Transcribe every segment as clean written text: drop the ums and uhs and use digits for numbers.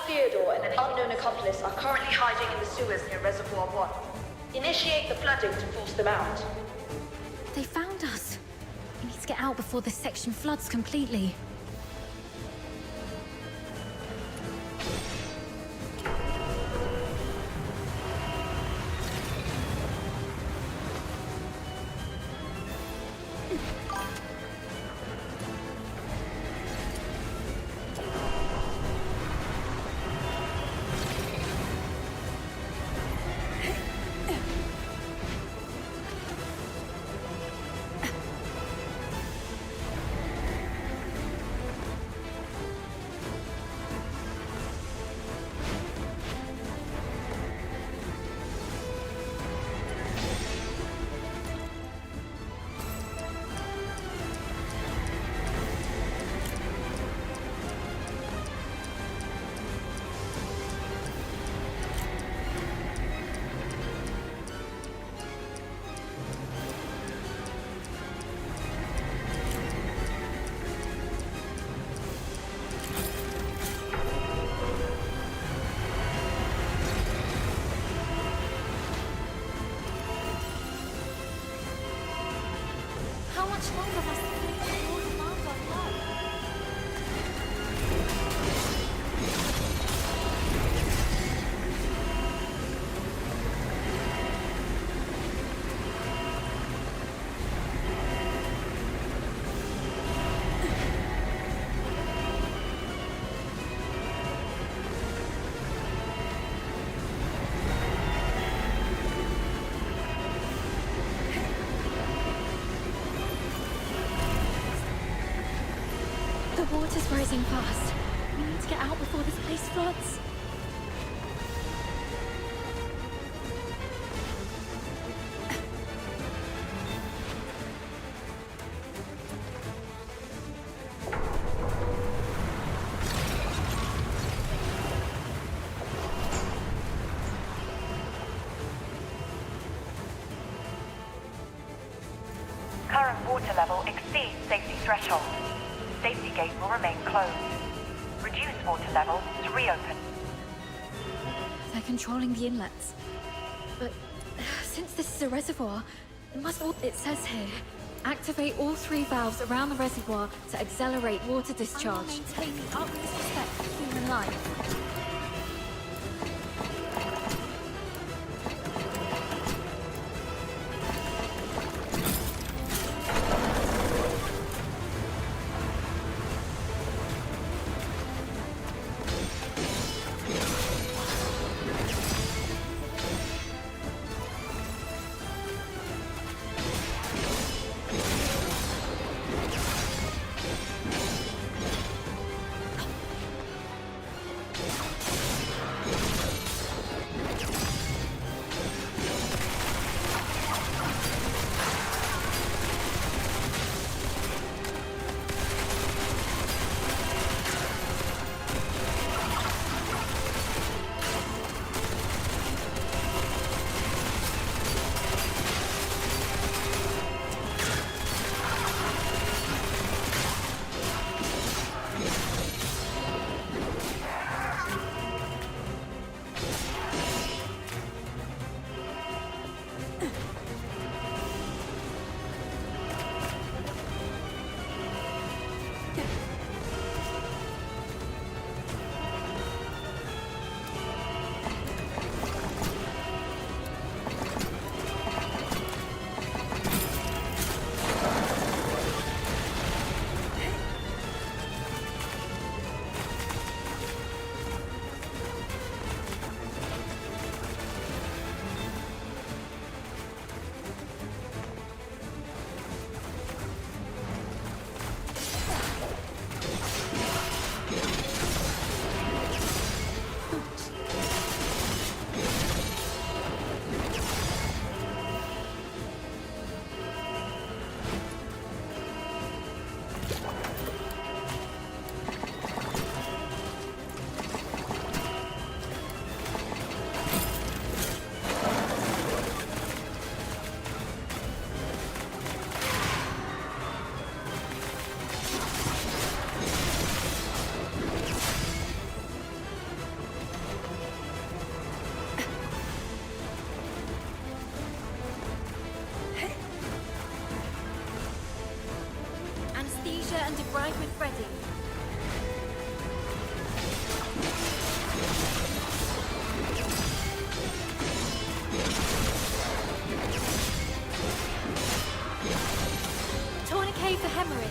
Theodore and an unknown accomplice are currently hiding in the sewers near Reservoir 1. Initiate the flooding to force them out. They found us. We need to get out before this section floods completely. How much longer must the Lord demand our blood? The water's rising fast. We need to get out before this place floods. Current water level exceeds safety threshold. Safety gate will remain closed. Reduce water level to reopen. They're controlling the inlets. But since this is a reservoir, it must all... It says here, activate all 3 valves around the reservoir to accelerate water discharge. Maintain the utmost respect for human life. alignment ready. Tourniquet for hemorrhage.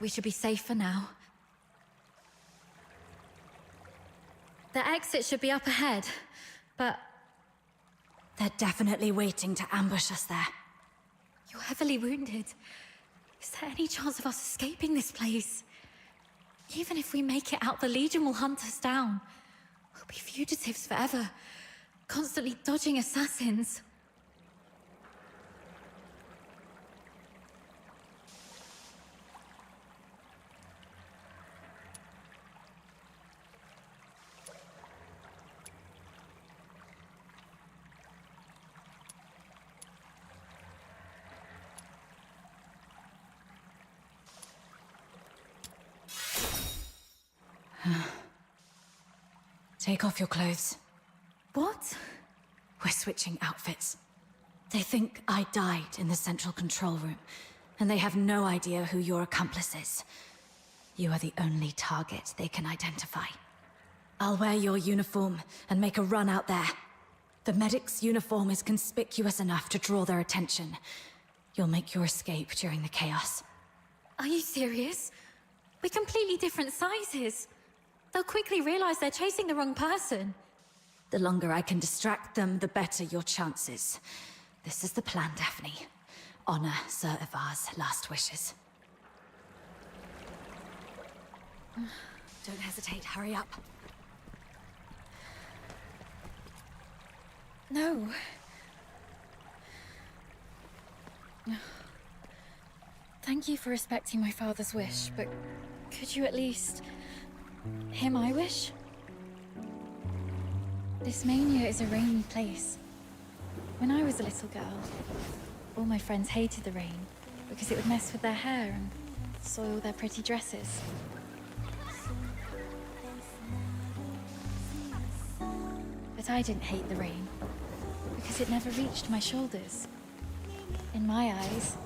We should be safe for now. The exit should be up ahead, but... They're definitely waiting to ambush us there. You're heavily wounded. Is there any chance of us escaping this place? Even if we make it out, the Legion will hunt us down. We'll be fugitives forever, constantly dodging assassins. Take off your clothes. What? We're switching outfits. They think I died in the central control room, and they have no idea who your accomplice is. You are the only target they can identify. I'll wear your uniform and make a run out there. The medic's uniform is conspicuous enough to draw their attention. You'll make your escape during the chaos. Are you serious? We're completely different sizes. They'll quickly realize they're chasing the wrong person. The longer I can distract them, the better your chances. This is the plan, Daphne. Honor Sir Ivar's last wishes. Don't hesitate, hurry up. No. Thank you for respecting my father's wish, but could you at least hear my wish? This mania is a rainy place. When I was a little girl, all my friends hated the rain because it would mess with their hair and soil their pretty dresses. But I didn't hate the rain because it never reached my shoulders. In my eyes,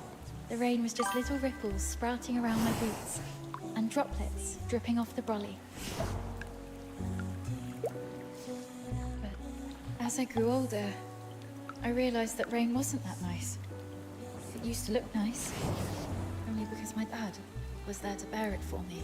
the rain was just little ripples sprouting around my boots and droplets dripping off the brolly. But as I grew older, I realized that rain wasn't that nice. It used to look nice, only because my dad was there to bear it for me.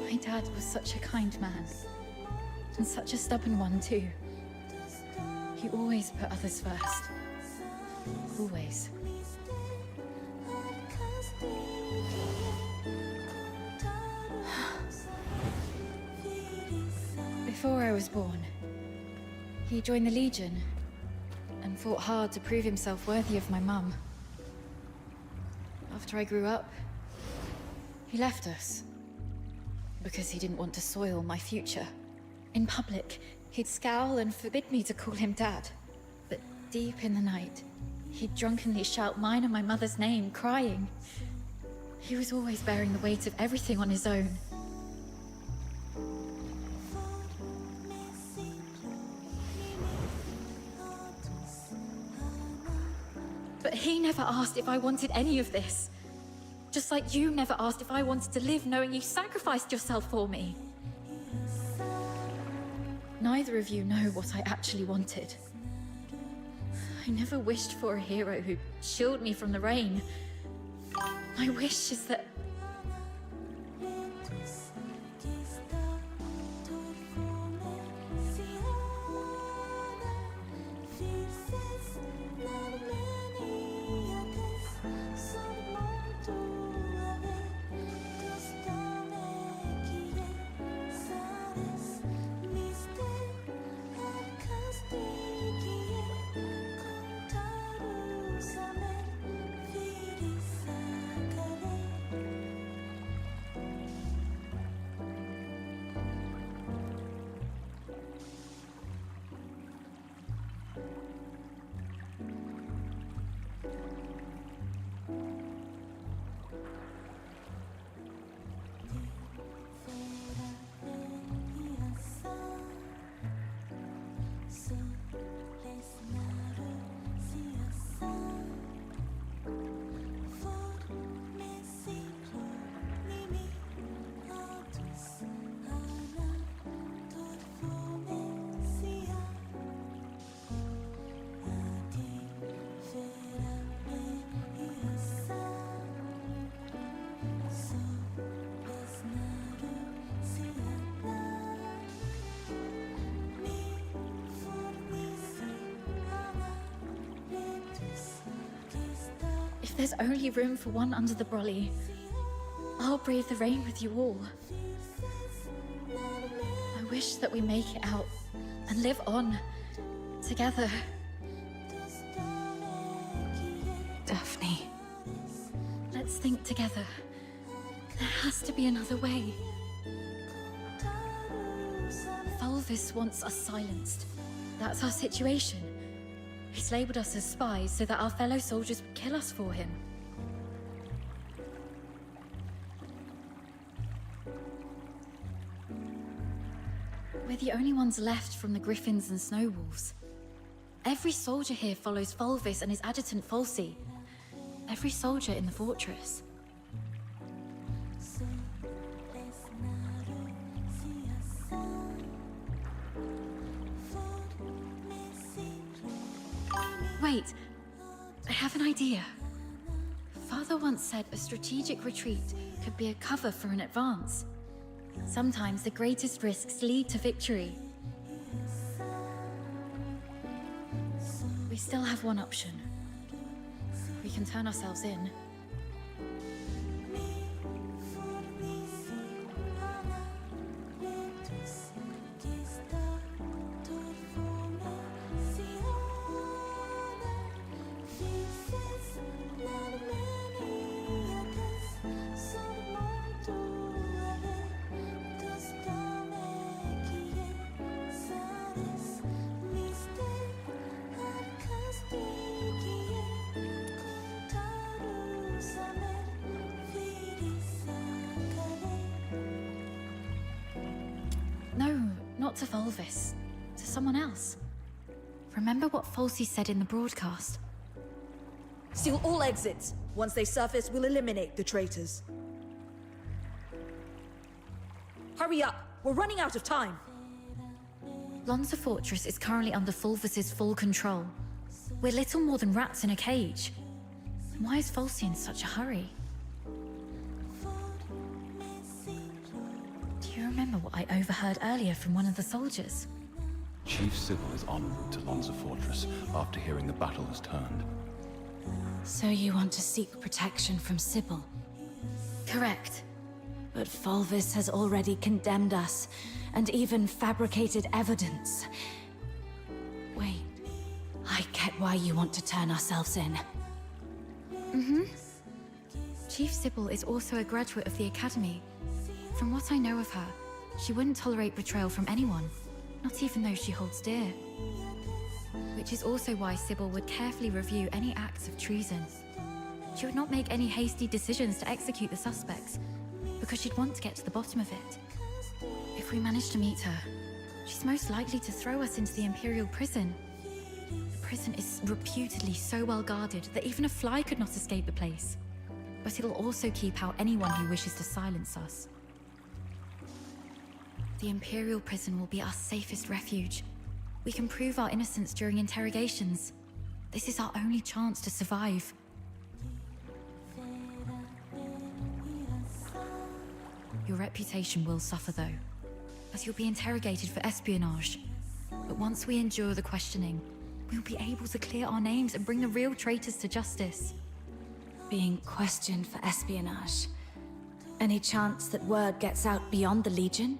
My dad was such a kind man, and such a stubborn one too. He always put others first. Always. Before I was born, he joined the Legion and fought hard to prove himself worthy of my mum. After I grew up, he left us because he didn't want to soil my future. In public, he'd scowl and forbid me to call him Dad. But deep in the night, he'd drunkenly shout mine and my mother's name, crying. He was always bearing the weight of everything on his own. But he never asked if I wanted any of this. Just like you never asked if I wanted to live knowing you sacrificed yourself for me. Neither of you know what I actually wanted. I never wished for a hero who'd shield me from the rain. My wish is that... If there's only room for one under the brolly, I'll brave the rain with you all. I wish that we make it out and live on together. Daphne. Let's think together. There has to be another way. Fulvis wants us silenced. That's our situation. He's labeled us as spies so that our fellow soldiers would kill us for him. We're the only ones left from the Griffins and Snowwolves. Every soldier here follows Fulvis and his adjutant Falsey. Every soldier in the fortress. Wait, I have an idea. Father once said a strategic retreat could be a cover for an advance. Sometimes the greatest risks lead to victory. We still have one option. We can turn ourselves in. No, not to Fulvis. To someone else. Remember what Falsey said in the broadcast? Seal all exits. Once they surface, we'll eliminate the traitors. Hurry up! We're running out of time! Lonza Fortress is currently under Fulvis's full control. We're little more than rats in a cage. Why is Falsey in such a hurry? Do you remember what I overheard earlier from one of the soldiers? Chief Sybil is en route to Lonza Fortress after hearing the battle has turned. So you want to seek protection from Sybil? Correct. But Fulvis has already condemned us, and even fabricated evidence. Wait, I get why you want to turn ourselves in. Chief Sybil is also a graduate of the Academy. From what I know of her, she wouldn't tolerate betrayal from anyone, not even those she holds dear. Which is also why Sybil would carefully review any acts of treason. She would not make any hasty decisions to execute the suspects, because she'd want to get to the bottom of it. If we manage to meet her, she's most likely to throw us into the Imperial prison. The prison is reputedly so well guarded that even a fly could not escape the place. But it'll also keep out anyone who wishes to silence us. The Imperial prison will be our safest refuge. We can prove our innocence during interrogations. This is our only chance to survive. Your reputation will suffer though, as you'll be interrogated for espionage. But once we endure the questioning, we'll be able to clear our names and bring the real traitors to justice. Being questioned for espionage. Any chance that word gets out beyond the Legion?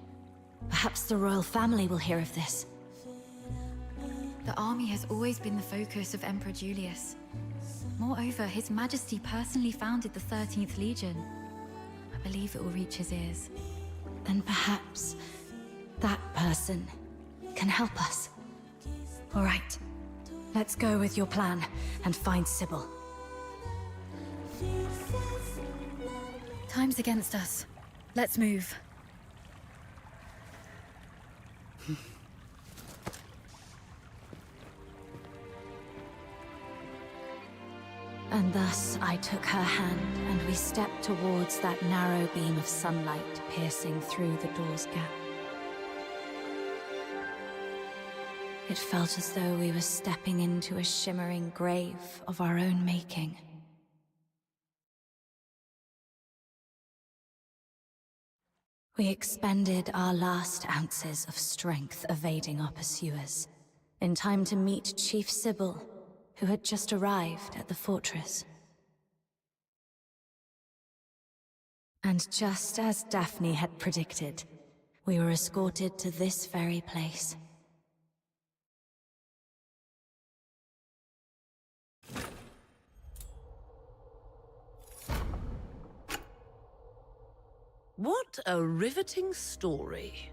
Perhaps the royal family will hear of this. The army has always been the focus of Emperor Julius. Moreover, His Majesty personally founded the 13th Legion. I believe it will reach his ears. Then perhaps that person can help us. All right, let's go with your plan and find Sybil. Time's against us. Let's move. And thus I took her hand, and we stepped towards that narrow beam of sunlight piercing through the door's gap. It felt as though we were stepping into a shimmering grave of our own making. We expended our last ounces of strength evading our pursuers, in time to meet Chief Sybil, who had just arrived at the fortress. And just as Daphne had predicted, we were escorted to this very place. What a riveting story.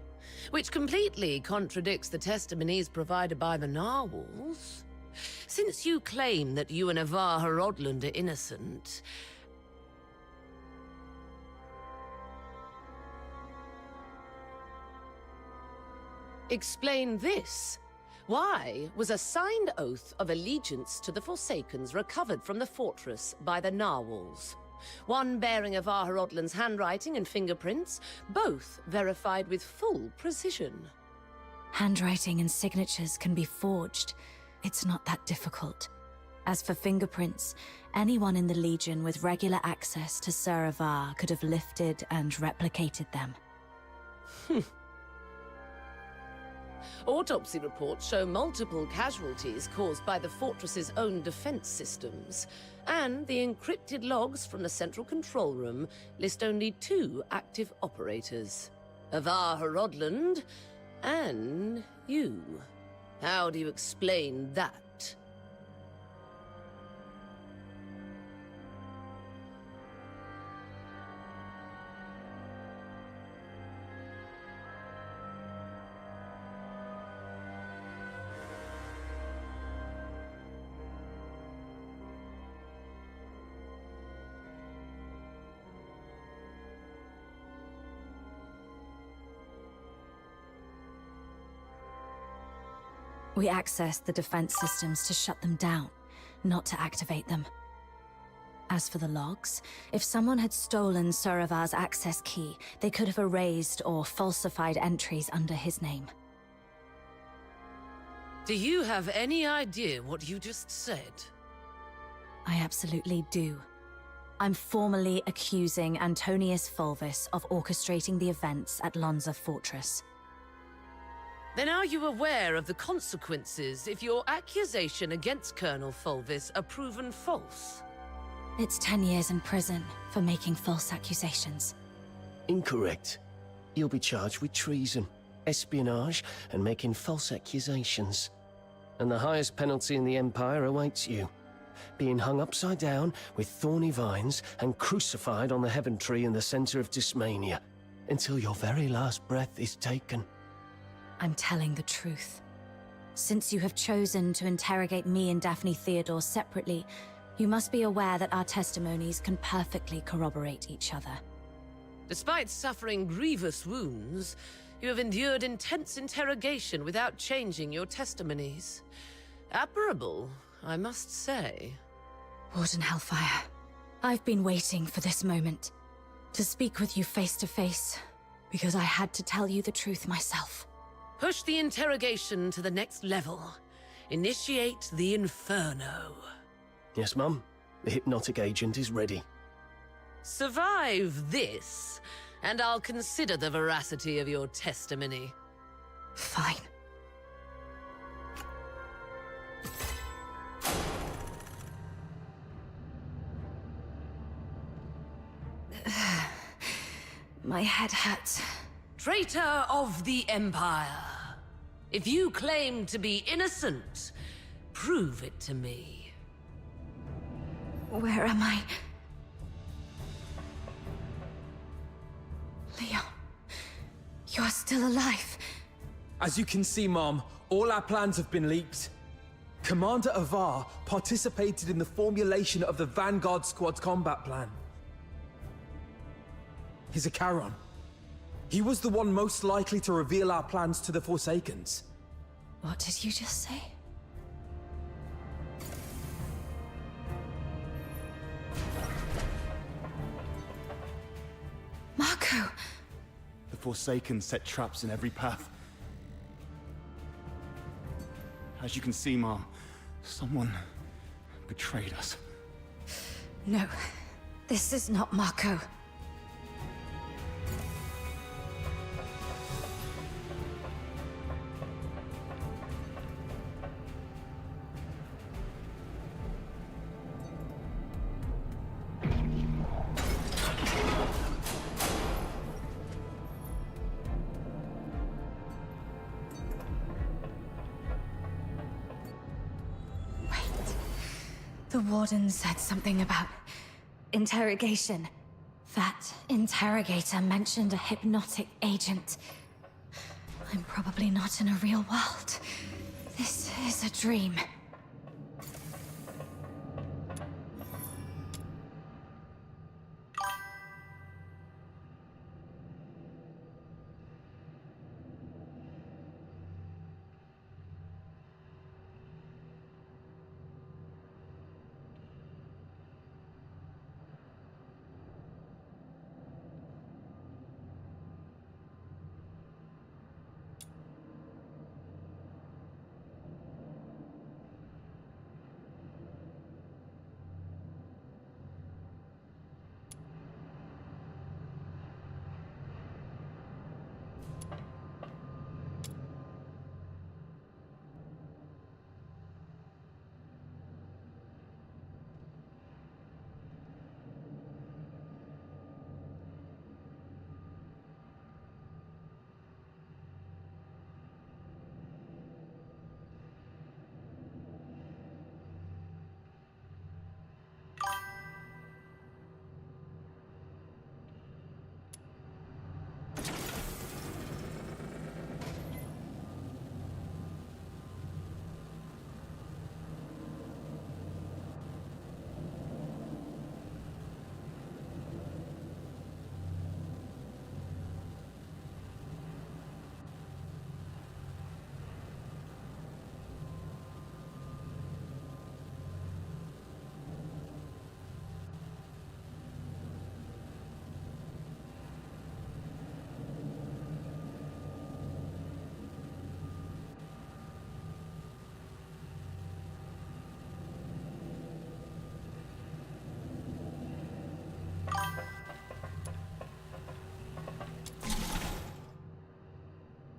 Which completely contradicts the testimonies provided by the narwhals. Since you claim that you and Avar Horodland are innocent... Explain this. Why was a signed oath of allegiance to the Forsakens recovered from the fortress by the narwhals? One bearing Avar Horodland's handwriting and fingerprints, both verified with full precision. Handwriting and signatures can be forged. It's not that difficult. As for fingerprints, anyone in the Legion with regular access to Sir Avar could have lifted and replicated them. Autopsy reports show multiple casualties caused by the fortress's own defense systems, and the encrypted logs from the central control room list only 2 active operators. Avar Horodland and you. How do you explain that? We accessed the defense systems to shut them down, not to activate them. As for the logs, if someone had stolen Sir Avar's access key, they could have erased or falsified entries under his name. Do you have any idea what you just said? I absolutely do. I'm formally accusing Antonius Fulvis of orchestrating the events at Lonza Fortress. Then are you aware of the consequences if your accusation against Colonel Fulvis are proven false? It's 10 years in prison for making false accusations. Incorrect. You'll be charged with treason, espionage, and making false accusations. And the highest penalty in the Empire awaits you. Being hung upside down with thorny vines and crucified on the Heaven Tree in the center of Dismania, until your very last breath is taken. I'm telling the truth. Since you have chosen to interrogate me and Daphne Theodore separately, you must be aware that our testimonies can perfectly corroborate each other. Despite suffering grievous wounds, you have endured intense interrogation without changing your testimonies. Admirable, I must say. Warden Hellfire, I've been waiting for this moment. To speak with you face to face, because I had to tell you the truth myself. Push the interrogation to the next level. Initiate the Inferno. Yes, Mum. The hypnotic agent is ready. Survive this, and I'll consider the veracity of your testimony. Fine. My head hurts. Traitor of the Empire. If you claim to be innocent, prove it to me. Where am I? Leon, you're still alive. As you can see, Mom, all our plans have been leaked. Commander Avar participated in the formulation of the Vanguard Squad's combat plan. He's a Charon. He was the one most likely to reveal our plans to the Forsakens. What did you just say? Marco! The Forsaken set traps in every path. As you can see, Mom, someone betrayed us. No, this is not Marco. The warden said something about interrogation. That interrogator mentioned a hypnotic agent. I'm probably not in a real world. This is a dream.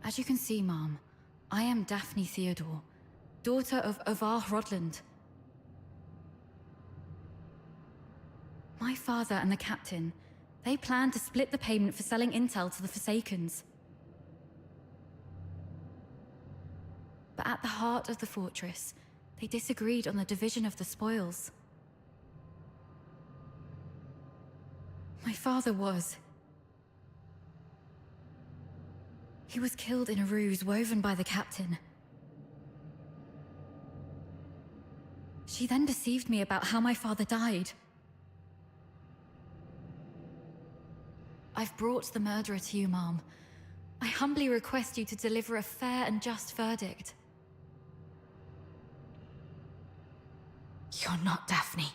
As you can see, Mom, I am Daphne Theodore, daughter of Avar Rodland. My father and the captain, they planned to split the payment for selling intel to the Forsakens. But at the heart of the fortress, they disagreed on the division of the spoils. My father was... He was killed in a ruse woven by the captain. She then deceived me about how my father died. I've brought the murderer to you, Mom. I humbly request you to deliver a fair and just verdict. You're not Daphne.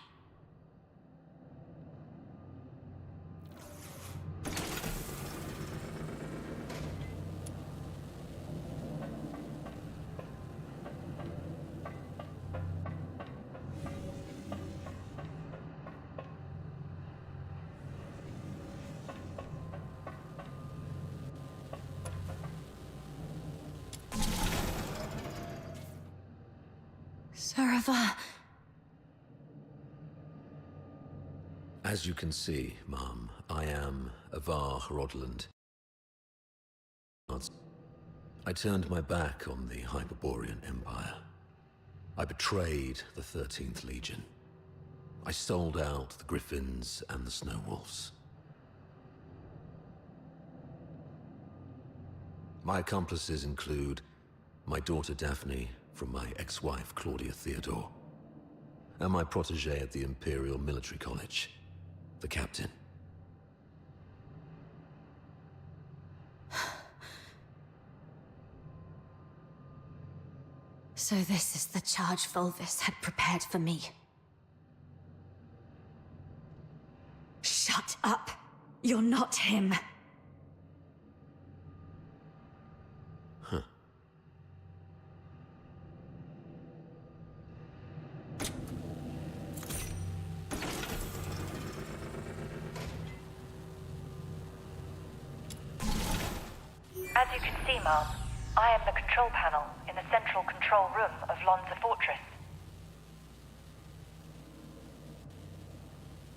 Sarava. As you can see, Mom, I am Avar Rodland. I turned my back on the Hyperborean Empire. I betrayed the 13th Legion. I sold out the Griffins and the Snow Wolves. My accomplices include my daughter Daphne from my ex-wife Claudia Theodore, and my protege at the Imperial Military College, the captain. So this is the charge Volvis had prepared for me. Shut up! You're not him! Huh. As you can see, Mom, I am the control panel in the central control room of Lonza Fortress.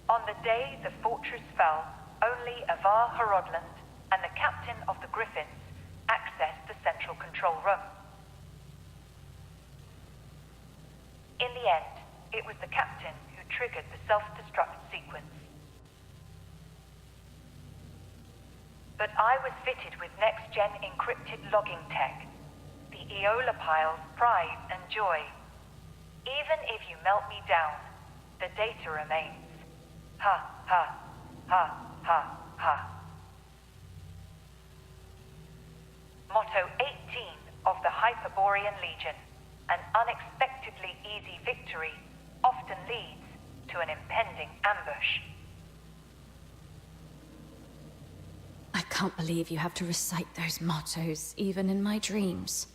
On the day the fortress fell, only Avar Rodland and the captain of the Griffins accessed the central control room. In the end, It was the captain who triggered the self-destruct sequence. But I was fitted with next-gen encrypted logging tech. The Aeola Pile's pride and joy. Even if you melt me down, the data remains. Ha, ha, ha, ha, ha. Motto 18 of the Hyperborean Legion. An unexpectedly easy victory often leads to an impending ambush. I can't believe you have to recite those mottos, even in my dreams.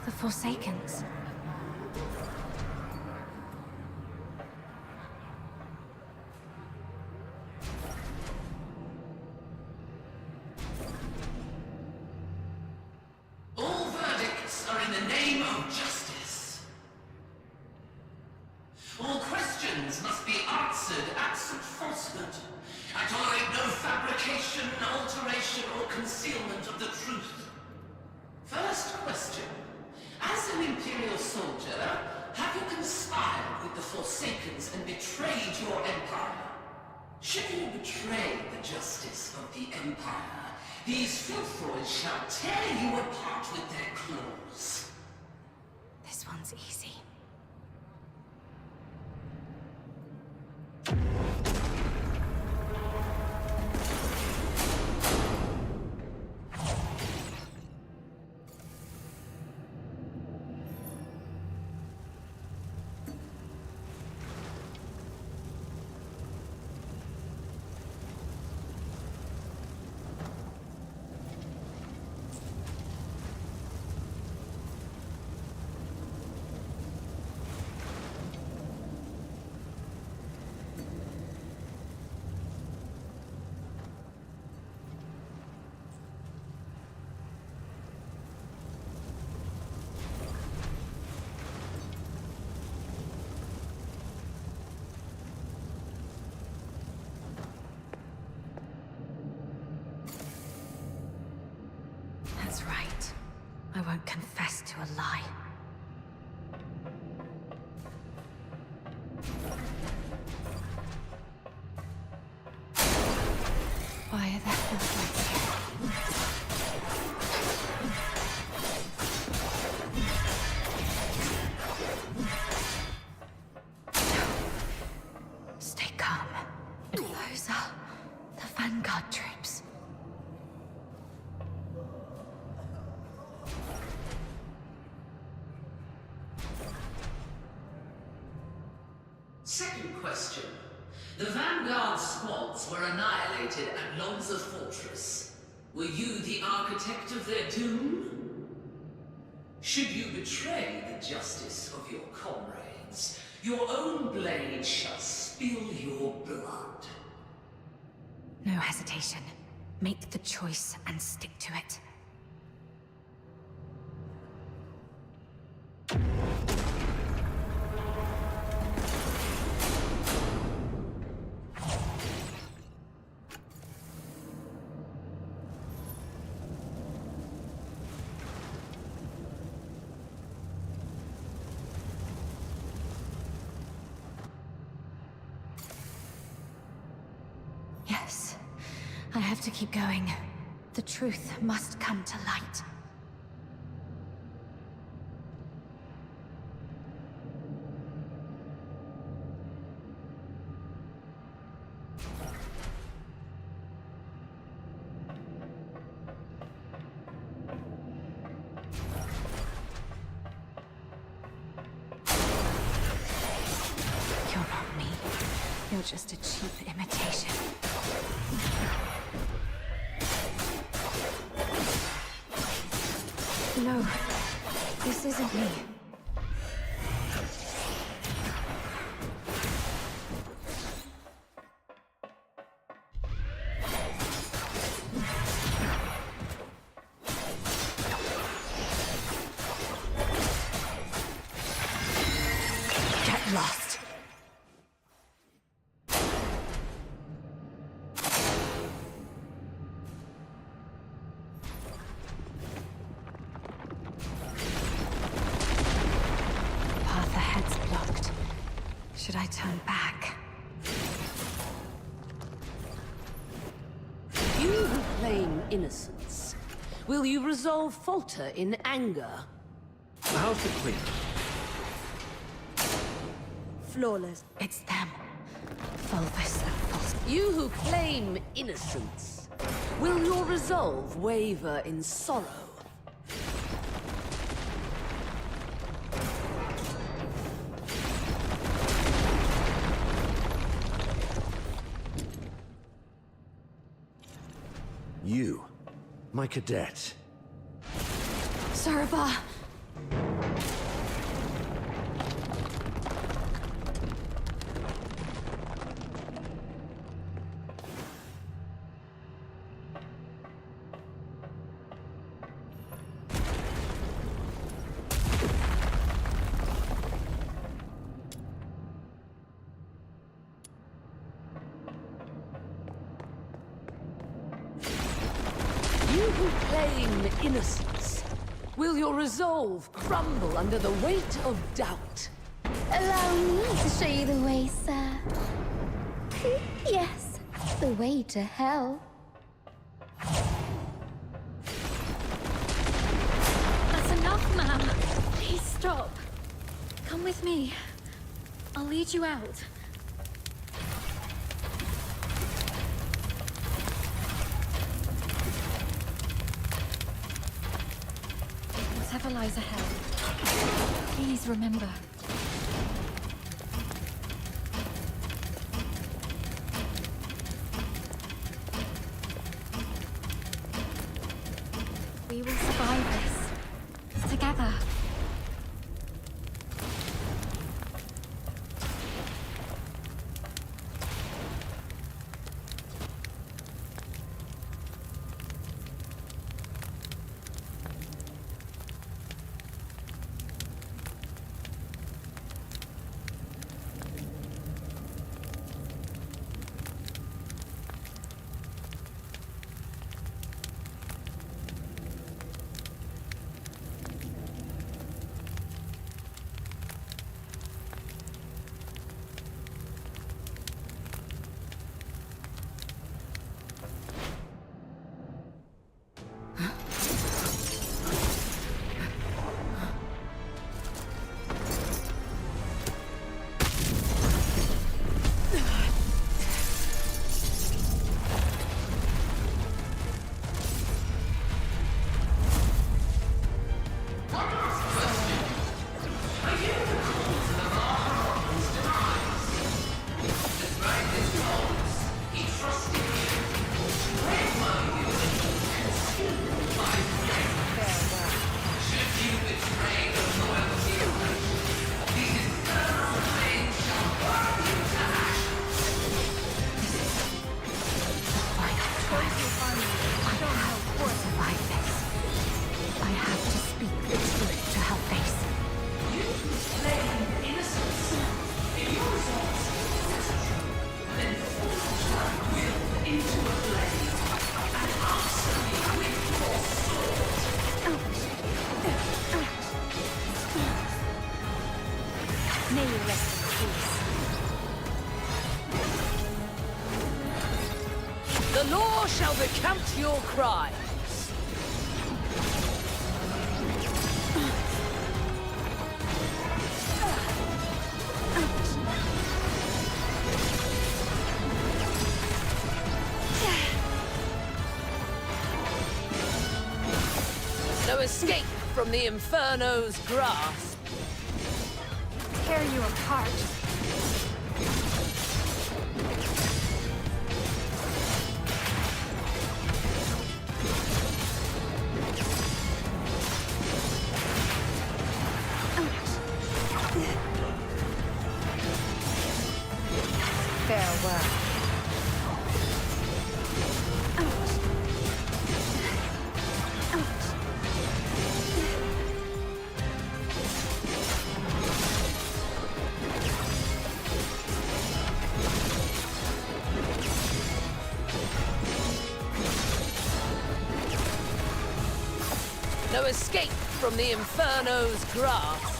The Forsakens. All verdicts are in the name of justice. All questions must be answered absent falsehood. I tolerate no fabrication, alteration, or concealment of the truth. First question. As an Imperial soldier, have you conspired with the Forsakens and betrayed your empire? Should you betray the justice of the empire, these filthoids shall tear you apart with their claws. This one's easy. That's right. I won't confess to a lie. Why are there filters here? Stay calm. Those are the Vanguard troops. Second question. The Vanguard squads were annihilated at Lonza Fortress. Were you the architect of their doom? Should you betray the justice of your comrades, your own blade shall spill your blood. No hesitation. Make the choice and stick to it. Yes, I have to keep going. The truth must come to light. just a cheap imitation. No, this isn't me. Get lost. Path ahead's blocked. Should I turn back? You who claim innocence, will you resolve falter in anger? How's the Queen? Flawless. It's them. Fulvus and false. You who claim innocence, will your resolve waver in sorrow? You, my cadet. Sarva! You who claim innocence, will your resolve crumble under the weight of doubt? Allow me to show you the way, sir. Yes, the way to hell. That's enough, ma'am. Please stop. Come with me. I'll lead you out. Whatever lies ahead, please remember. We will survive this. Together. May you rest in peace. The law shall recount your crimes. No escape from the Inferno's grasp. Tear you apart. Farewell. No escape from the Inferno's grasp.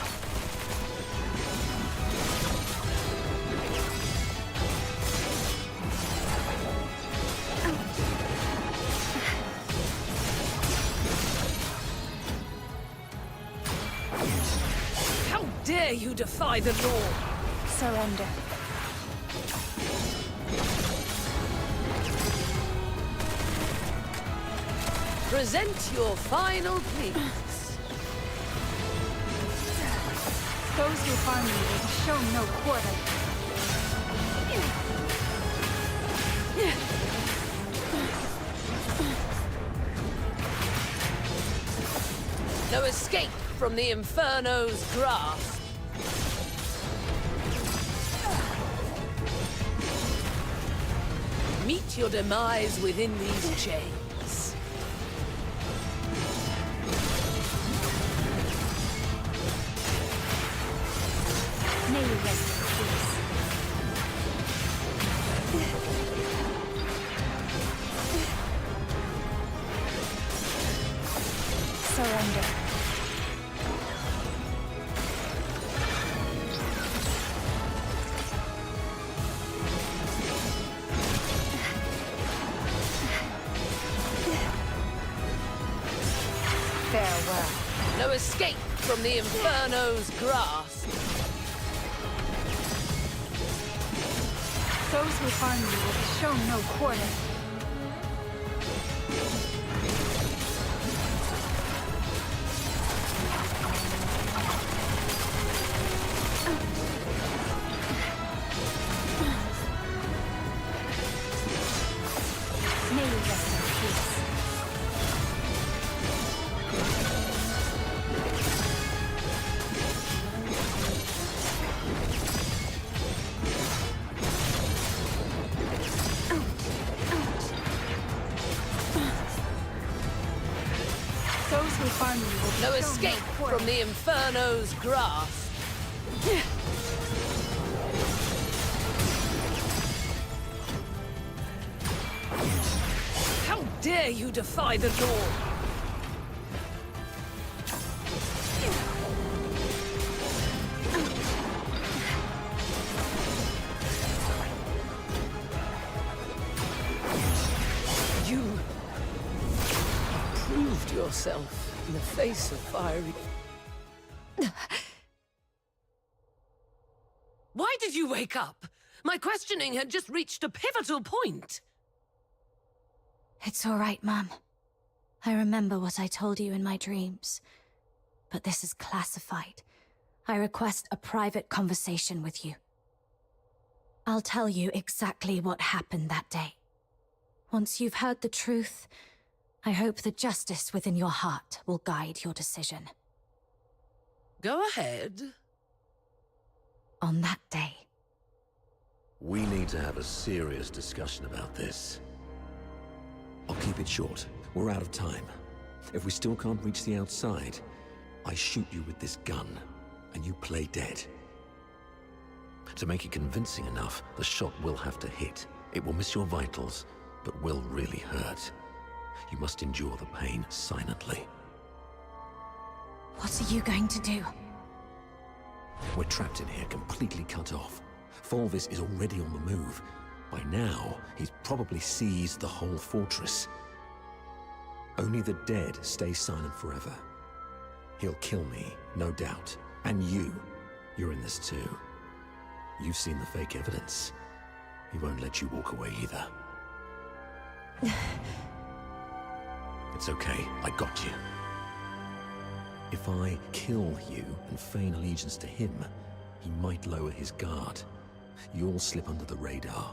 How dare you defy the law? Surrender. Present your final pleas. Those who harm you will be shown no quarter. No escape from the Inferno's grasp. Meet your demise within these chains. May you rest in peace. Surrender. Farewell. No escape from the Inferno's grasp. Those who harm you will be shown no quarter. May you rest in peace. Those who harm you will be No shown escape no quarter. from the Inferno's grasp. How dare you defy the law? You proved yourself in the face of fiery. Why did you wake up? My questioning had just reached a pivotal point. It's all right, Mum. I remember what I told you in my dreams. But this is classified. I request a private conversation with you. I'll tell you exactly what happened that day. Once you've heard the truth, I hope the justice within your heart will guide your decision. Go ahead. On that day, We need to have a serious discussion about this. I'll keep it short. We're out of time. If we still can't reach the outside, I shoot you with this gun, and you play dead. To make it convincing enough, the shot will have to hit. It will miss your vitals, but will really hurt. You must endure the pain silently. what are you going to do? We're trapped in here, completely cut off. Fulvis is already on the move. By now, he's probably seized the whole fortress. Only the dead stay silent forever. He'll kill me, no doubt. And you're in this too. You've seen the fake evidence. He won't let you walk away either. It's okay, I got you. If I kill you and feign allegiance to him, he might lower his guard. You'll slip under the radar.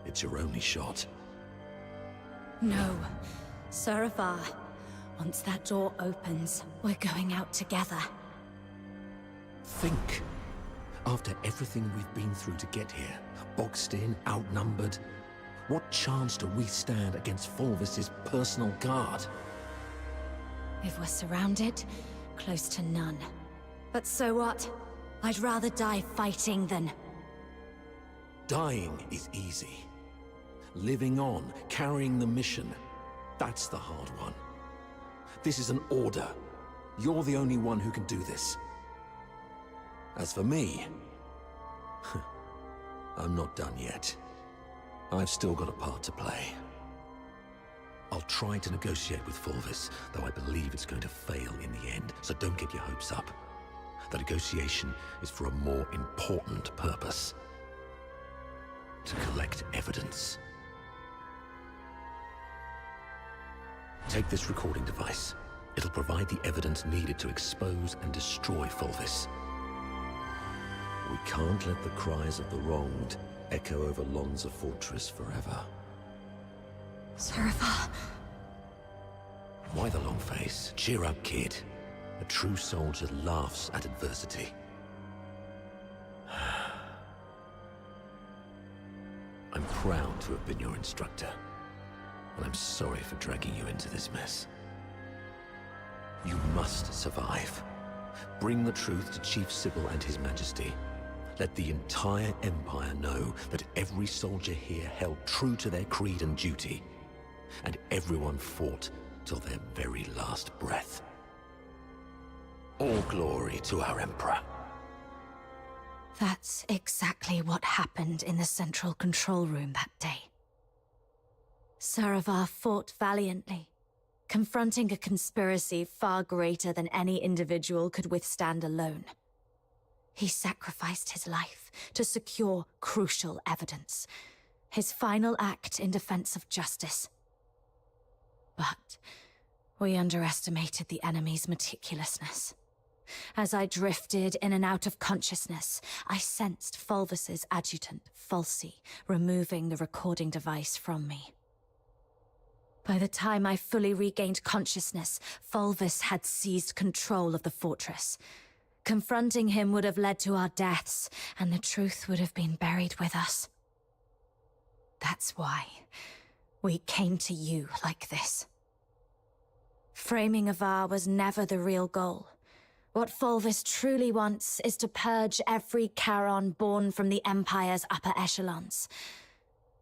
It's your only shot. No. Saravar. Once that door opens, we're going out together. Think. After everything we've been through to get here, boxed in, outnumbered, what chance do we stand against Fulvis's personal guard? If we're surrounded, close to none. But so what? I'd rather die fighting than... Dying is easy. Living on, carrying the mission, that's the hard one. This is an order. You're the only one who can do this. As for me, I'm not done yet. I've still got a part to play. I'll try to negotiate with Fulvis, though I believe it's going to fail in the end, so don't get your hopes up. The negotiation is for a more important purpose. To collect evidence. Take this recording device. It'll provide the evidence needed to expose and destroy Fulvis. We can't let the cries of the wronged echo over Lonza Fortress forever. Serapha. Why the long face? Cheer up, kid. A true soldier laughs at adversity. I'm proud to have been your instructor, and I'm sorry for dragging you into this mess. You must survive. Bring the truth to Chief Sybil and His Majesty. Let the entire Empire know that every soldier here held true to their creed and duty, and everyone fought till their very last breath. All glory to our Emperor. That's exactly what happened in the central control room that day. Saravar fought valiantly, confronting a conspiracy far greater than any individual could withstand alone. He sacrificed his life to secure crucial evidence, his final act in defense of justice. But we underestimated the enemy's meticulousness. As I drifted in and out of consciousness, I sensed Fulvis's adjutant, Falsey, removing the recording device from me. By the time I fully regained consciousness, Fulvis had seized control of the fortress. Confronting him would have led to our deaths, and the truth would have been buried with us. That's why we came to you like this. Framing Avar was never the real goal. What Fulvis truly wants is to purge every Charon born from the Empire's upper echelons.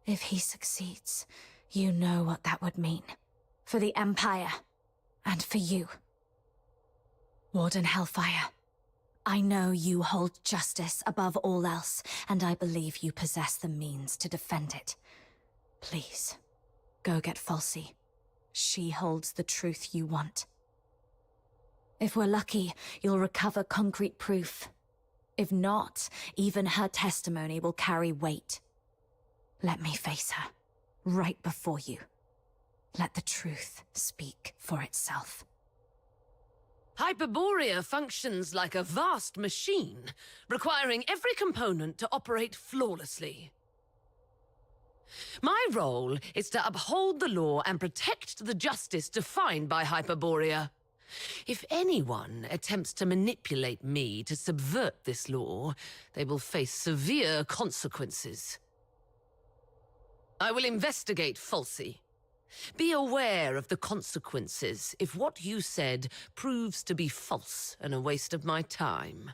If he succeeds, you know what that would mean. For the Empire, and for you. Warden Hellfire, I know you hold justice above all else, and I believe you possess the means to defend it. Please, go get Falsey. She holds the truth you want. If we're lucky, you'll recover concrete proof. If not, even her testimony will carry weight. Let me face her, right before you. Let the truth speak for itself. Hyperborea functions like a vast machine, requiring every component to operate flawlessly. My role is to uphold the law and protect the justice defined by Hyperborea. If anyone attempts to manipulate me to subvert this law, they will face severe consequences. I will investigate Falsey. Be aware of the consequences if what you said proves to be false and a waste of my time.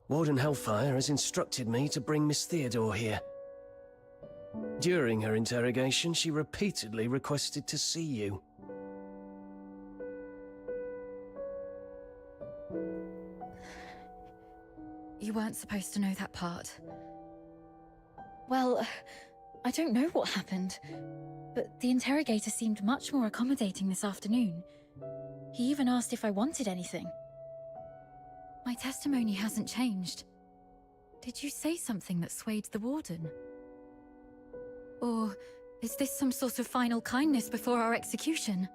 Warden Hellfire has instructed me to bring Miss Theodore here. During her interrogation, she repeatedly requested to see you. You weren't supposed to know that part. Well, I don't know what happened, but the interrogator seemed much more accommodating this afternoon. He even asked if I wanted anything. My testimony hasn't changed. Did you say something that swayed the Warden? Or is this some sort of final kindness before our execution?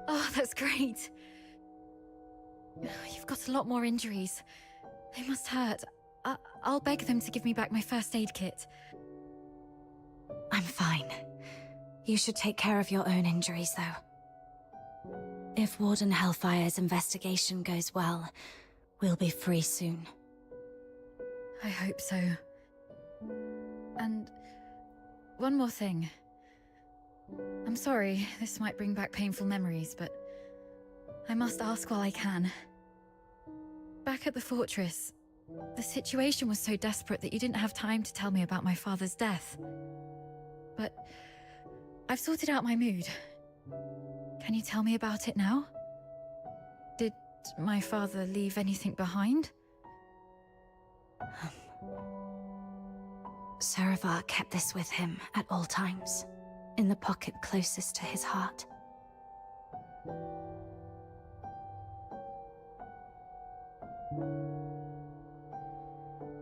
Oh, that's great. You've got a lot more injuries. They must hurt. I'll beg them to give me back my first aid kit. I'm fine. You should take care of your own injuries, though. If Warden Hellfire's investigation goes well, we'll be free soon. I hope so. And one more thing. I'm sorry, this might bring back painful memories, but I must ask while I can. Back at the fortress, the situation was so desperate that you didn't have time to tell me about my father's death. But I've sorted out my mood. Can you tell me about it now? Did my father leave anything behind? Saravar kept this with him at all times, in the pocket closest to his heart.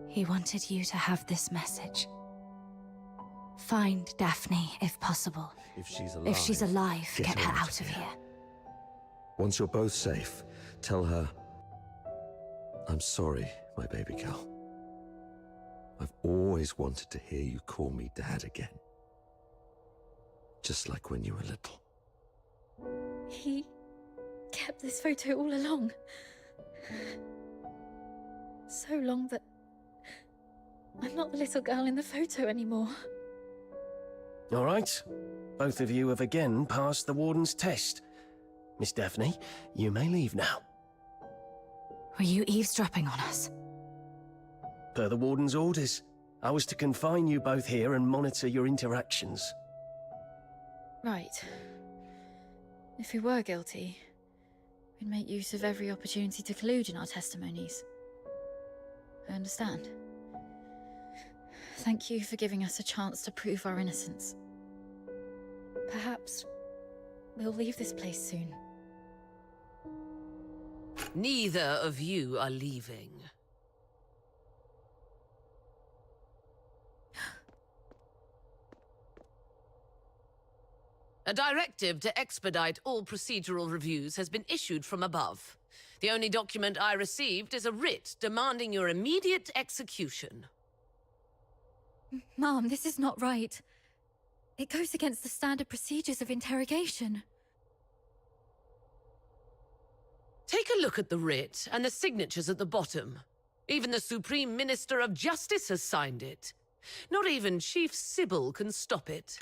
He wanted you to have this message. Find Daphne, if possible. If she's alive, get her out of here. Once you're both safe, tell her I'm sorry my baby girl. I've always wanted to hear you call me Dad again. Just like when you were little. He kept this photo all along. So long that I'm not the little girl in the photo anymore. All right. Both of you have again passed the Warden's test. Miss Daphne, you may leave now. Were you eavesdropping on us? Per the Warden's orders, I was to confine you both here and monitor your interactions. Right. If we were guilty, we'd make use of every opportunity to collude in our testimonies. I understand. Thank you for giving us a chance to prove our innocence. Perhaps we'll leave this place soon. Neither of you are leaving. A directive to expedite all procedural reviews has been issued from above. The only document I received is a writ demanding your immediate execution. Mom, this is not right. It goes against the standard procedures of interrogation. Take a look at the writ and the signatures at the bottom. Even the Supreme Minister of Justice has signed it. Not even Chief Sybil can stop it.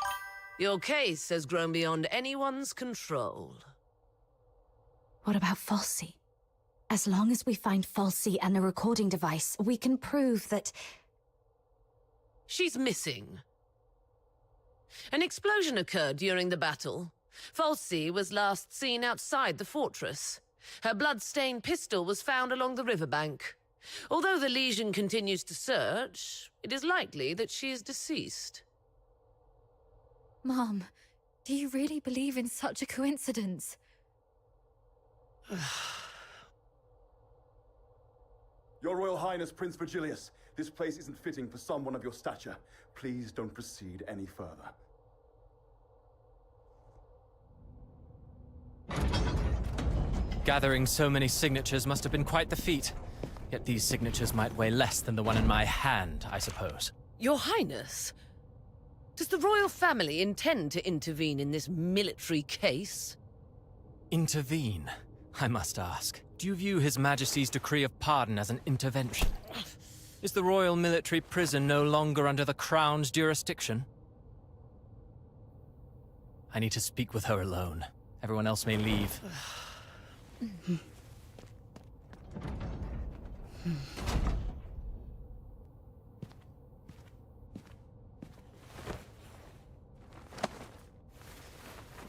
Your case has grown beyond anyone's control. What about Falsey? As long as we find Falsey and the recording device, we can prove that... She's missing. An explosion occurred during the battle. Falsey was last seen outside the fortress. Her blood-stained pistol was found along the riverbank. Although the Legion continues to search, it is likely that she is deceased. Mom, do you really believe in such a coincidence? Your Royal Highness, Prince Virgilius, this place isn't fitting for someone of your stature. Please don't proceed any further. Gathering so many signatures must have been quite the feat. Yet these signatures might weigh less than the one in my hand, I suppose. Your Highness, does the royal family intend to intervene in this military case? Intervene, I must ask. Do you view His Majesty's decree of pardon as an intervention? Is the royal military prison no longer under the Crown's jurisdiction? I need to speak with her alone. Everyone else may leave.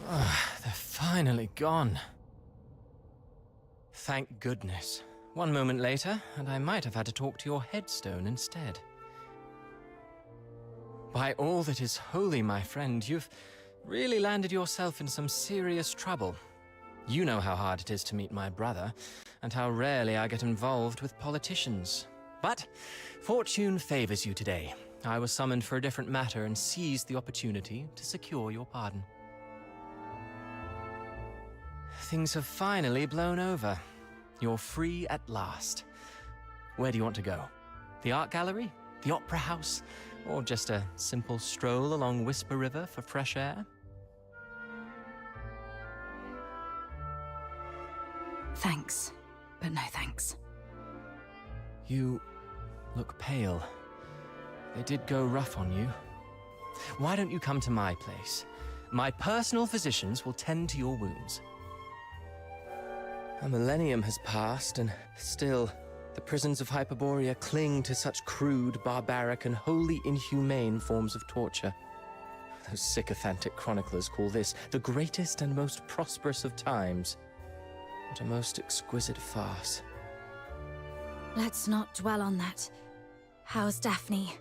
They're finally gone. Thank goodness. One moment later, and I might have had to talk to your headstone instead. By all that is holy, my friend, you've really landed yourself in some serious trouble. You know how hard it is to meet my brother, and how rarely I get involved with politicians. But fortune favors you today. I was summoned for a different matter and seized the opportunity to secure your pardon. Things have finally blown over. You're free at last. Where do you want to go? The art gallery? The opera house? Or just a simple stroll along Whisper River for fresh air? Thanks, but no thanks. You look pale. They did go rough on you. Why don't you come to my place? My personal physicians will tend to your wounds. A millennium has passed, and still, the prisons of Hyperborea cling to such crude, barbaric, and wholly inhumane forms of torture. Those sycophantic chroniclers call this the greatest and most prosperous of times. What a most exquisite farce. Let's not dwell on that. How's Daphne?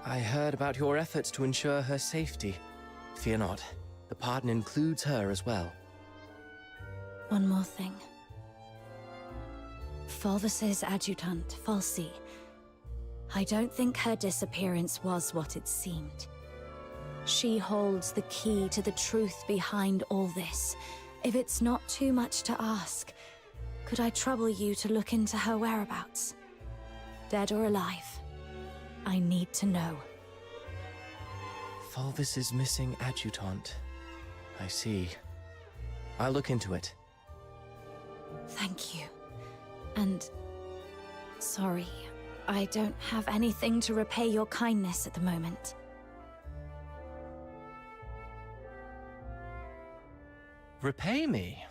I heard about your efforts to ensure her safety. Fear not, the pardon includes her as well. One more thing. Fulvis's adjutant, Falsey. I don't think her disappearance was what it seemed. She holds the key to the truth behind all this. If it's not too much to ask, Could I trouble you to look into her whereabouts? Dead or alive? I need to know. Fulvis's missing adjutant. I see. I'll look into it. Thank you. And... sorry, I don't have anything to repay your kindness at the moment. Repay me?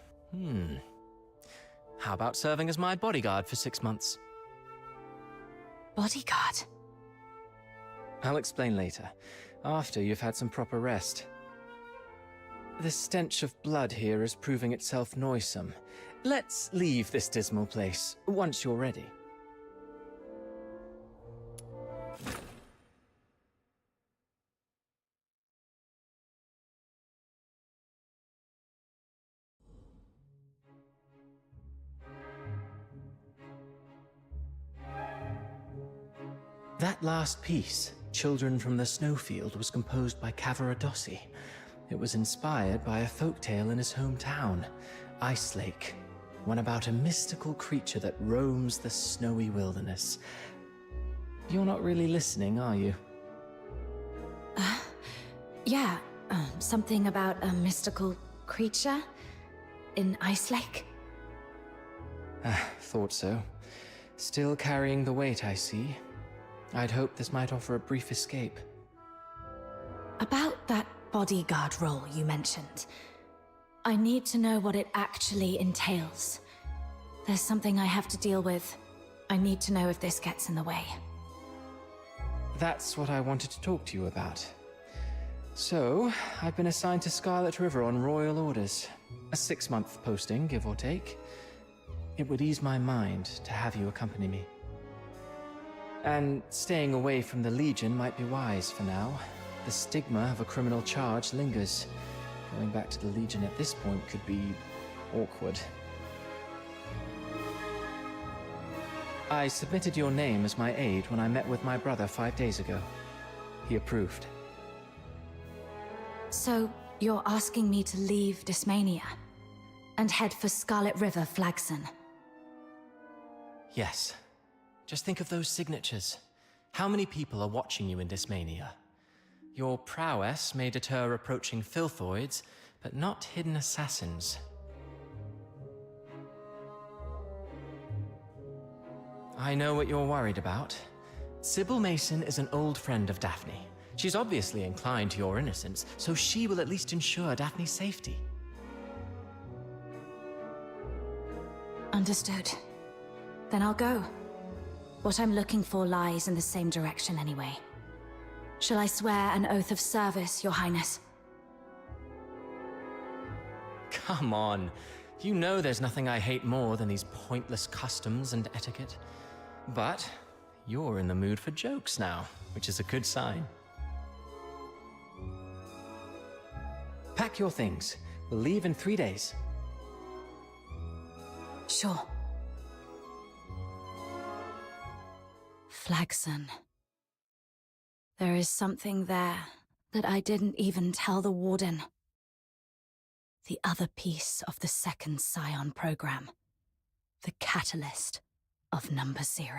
How about serving as my bodyguard for 6 months? Bodyguard? I'll explain later, after you've had some proper rest. The stench of blood here is proving itself noisome. Let's leave this dismal place, once you're ready. That last piece, Children from the Snowfield, was composed by Cavaradossi. It was inspired by a folktale in his hometown, Ice Lake, one about a mystical creature that roams the snowy wilderness. You're not really listening, are you? Yeah, something about a mystical creature in Ice Lake? Thought so. Still carrying the weight, I see. I'd hoped this might offer a brief escape. About that bodyguard role you mentioned, I need to know what it actually entails. There's something I have to deal with. I need to know if this gets in the way. That's what I wanted to talk to you about. So, I've been assigned to Scarlet River on royal orders. A 6-month posting, give or take. It would ease my mind to have you accompany me. And staying away from the Legion might be wise for now. The stigma of a criminal charge lingers. Going back to the Legion at this point could be awkward. I submitted your name as my aide when I met with my brother 5 days ago. He approved. So, you're asking me to leave Dysmania and head for Scarlet River Flagson? Yes. Just think of those signatures. How many people are watching you in Dysmania? Your prowess may deter approaching filthoids, but not hidden assassins. I know what you're worried about. Sybil Mason is an old friend of Daphne. She's obviously inclined to your innocence, so she will at least ensure Daphne's safety. Understood. Then I'll go. What I'm looking for lies in the same direction anyway. Shall I swear an oath of service, Your Highness? Come on. You know there's nothing I hate more than these pointless customs and etiquette. But you're in the mood for jokes now, which is a good sign. Pack your things. We'll leave in 3 days. Sure. Flagson. There is something there that I didn't even tell the Warden. The other piece of the second Scion program. The catalyst of Number 0.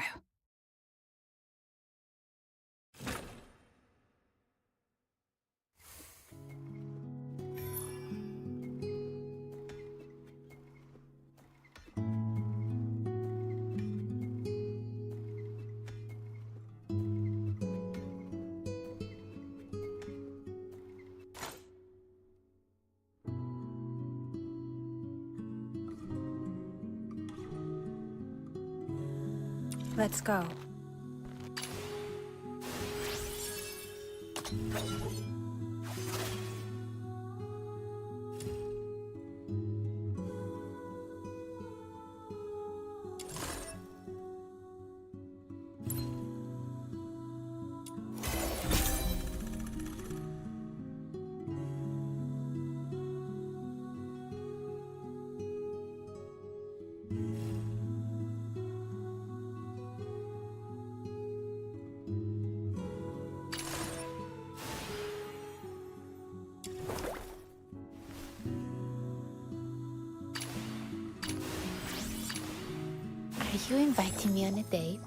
Let's go. Are you inviting me on a date?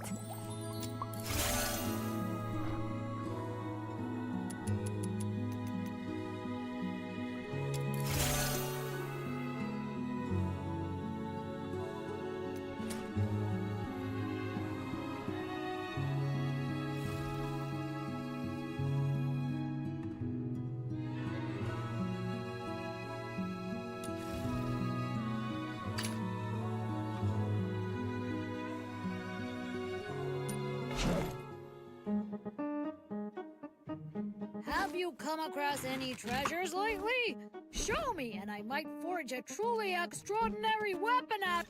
Have you come across any treasures lately? Show me, and I might forge a truly extraordinary weapon out.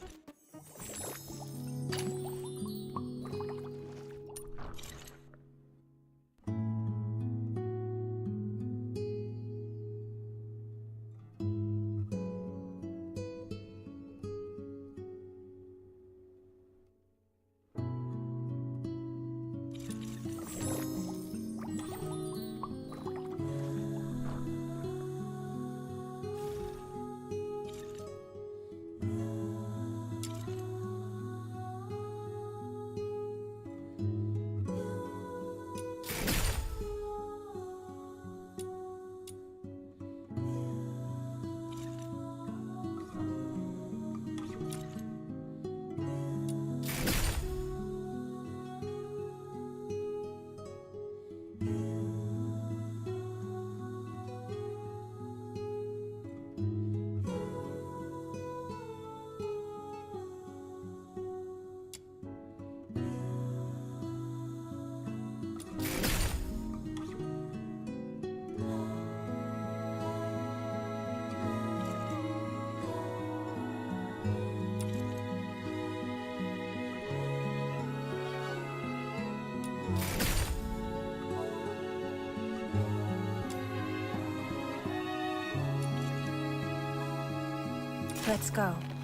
Let's go.